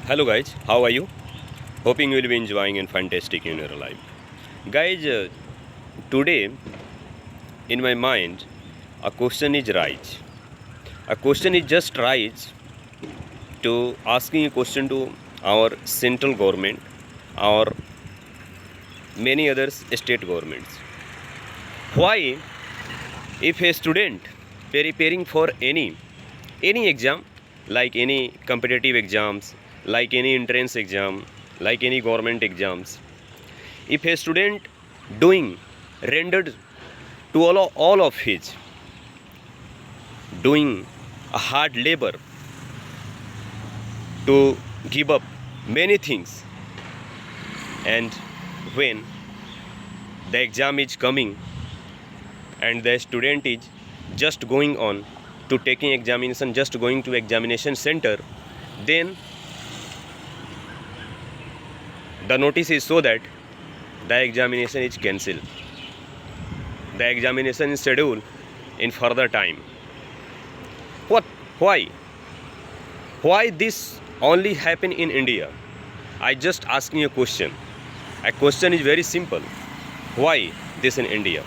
Hello guys, how are you? Hoping you will be enjoying and fantastic in your life. Guys, today in my mind a question is rise. A question is just rise to asking a question to our central government or many other state governments. Why if a student preparing for any exam, like any competitive exams, like any entrance exam, like any government exams, if a student doing rendered to all of his doing a hard labor to give up many things, and when the exam is coming and the student is just going on to taking examination, just going to examination center, then the notice is so that the examination is cancelled, the examination is scheduled in further time. What? Why this only happen in India? I just asking a question. A question is very simple. Why this in India?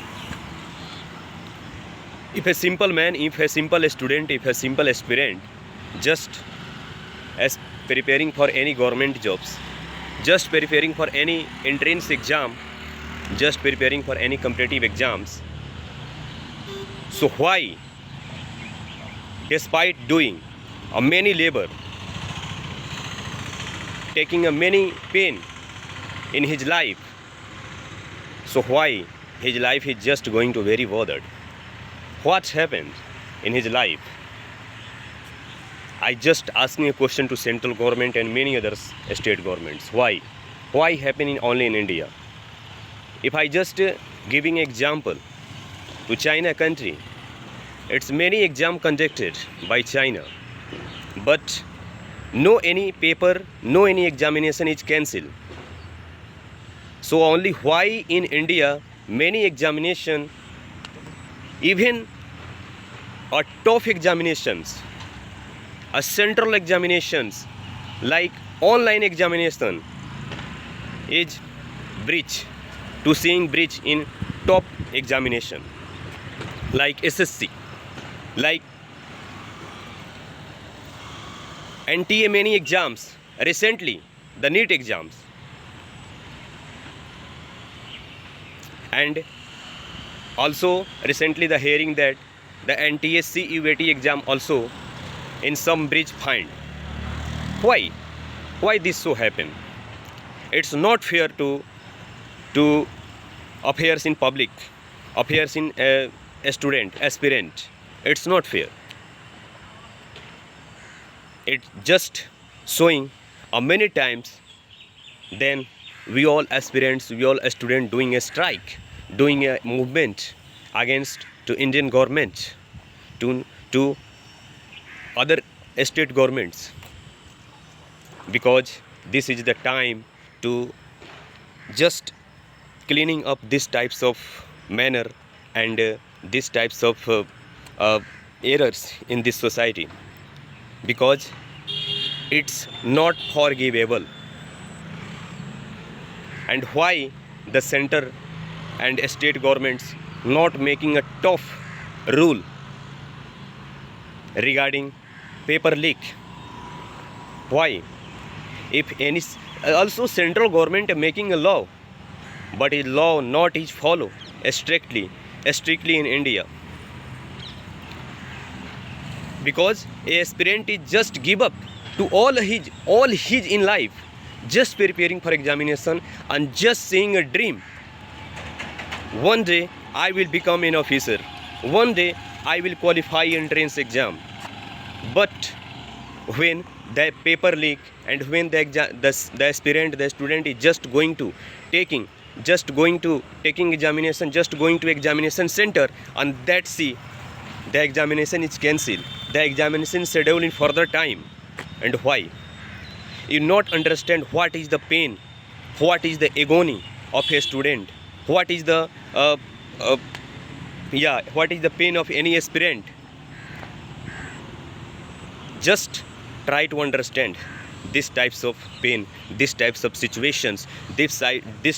If a simple man, if a simple student, if a simple aspirant just as preparing for any government jobs, just preparing for any entrance exam, just preparing for any competitive exams, so why, despite doing a many labor, taking a many pain in his life, so why his life is just going to very bothered? What happened in his life? I just asking a question to central government and many other state governments. Why? Why happening only in India? If I just giving example to China country, it's many exam conducted by China, but no any paper, no any examination is cancelled. So only why in India many examination, even a tough examinations, a central examinations like online examination is breach to seeing breach in top examination like SSC, like NTA many exams, recently the NEET exams, and also recently the hearing that the NTSC UAT exam also in some breach find. Why? Why this so happen? It's not fair to appears in public, appears in a student, aspirant. It's not fair. It just showing many times then we all aspirants, we all students doing a strike, doing a movement against to Indian government, to other state governments, because this is the time to just cleaning up these types of manner and these types of errors in this society, because it's not forgivable. And why the center and state governments not making a tough rule regarding paper leak? Why? If any, also central government making a law, but is law not is follow strictly in India, because a aspirant is just give up to all his in life, just preparing for examination and just seeing a dream. One day I will become an officer. One day I will qualify entrance exam. But when the paper leak and when the aspirant, the student is just going to taking examination, just going to examination center, and that see the examination is cancelled, the examination scheduled in further time. And why? You not understand what is the pain, what is the agony of a student, what is the what is the pain of any aspirant. Just try to understand. these types of pain, these types of situations, these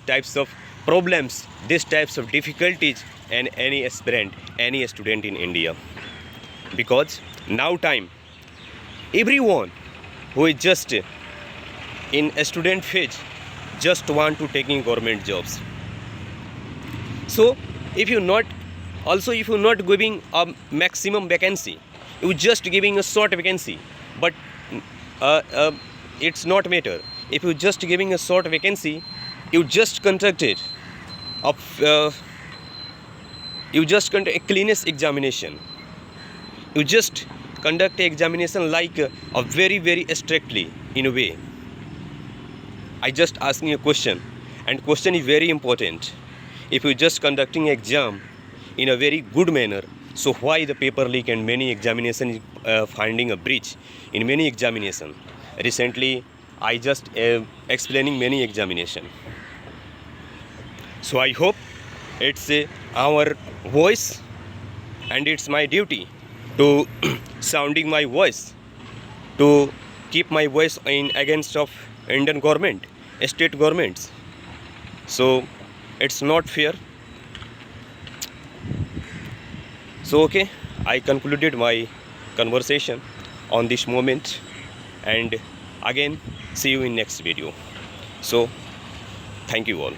types of problems, these types of difficulties and any aspirant, any student in India. Because now time, everyone who is just in a student phase just want to taking government jobs. So if you're not giving a maximum vacancy, you just giving a short vacancy, but it's not matter. If you just giving a short vacancy, you just conducted a cleanest examination. You just conduct a examination like a very strictly in a way. I just asking a question, and question is very important. If you just conducting exam in a very good manner, so why the paper leak and many examination finding a breach in many examination? Recently I just explaining many examination. So I hope it's our voice, and it's my duty to sounding my voice, to keep my voice in against of Indian government, state governments. So it's not fair. So okay, I concluded my conversation on this moment, and again see you in next video. So thank you all.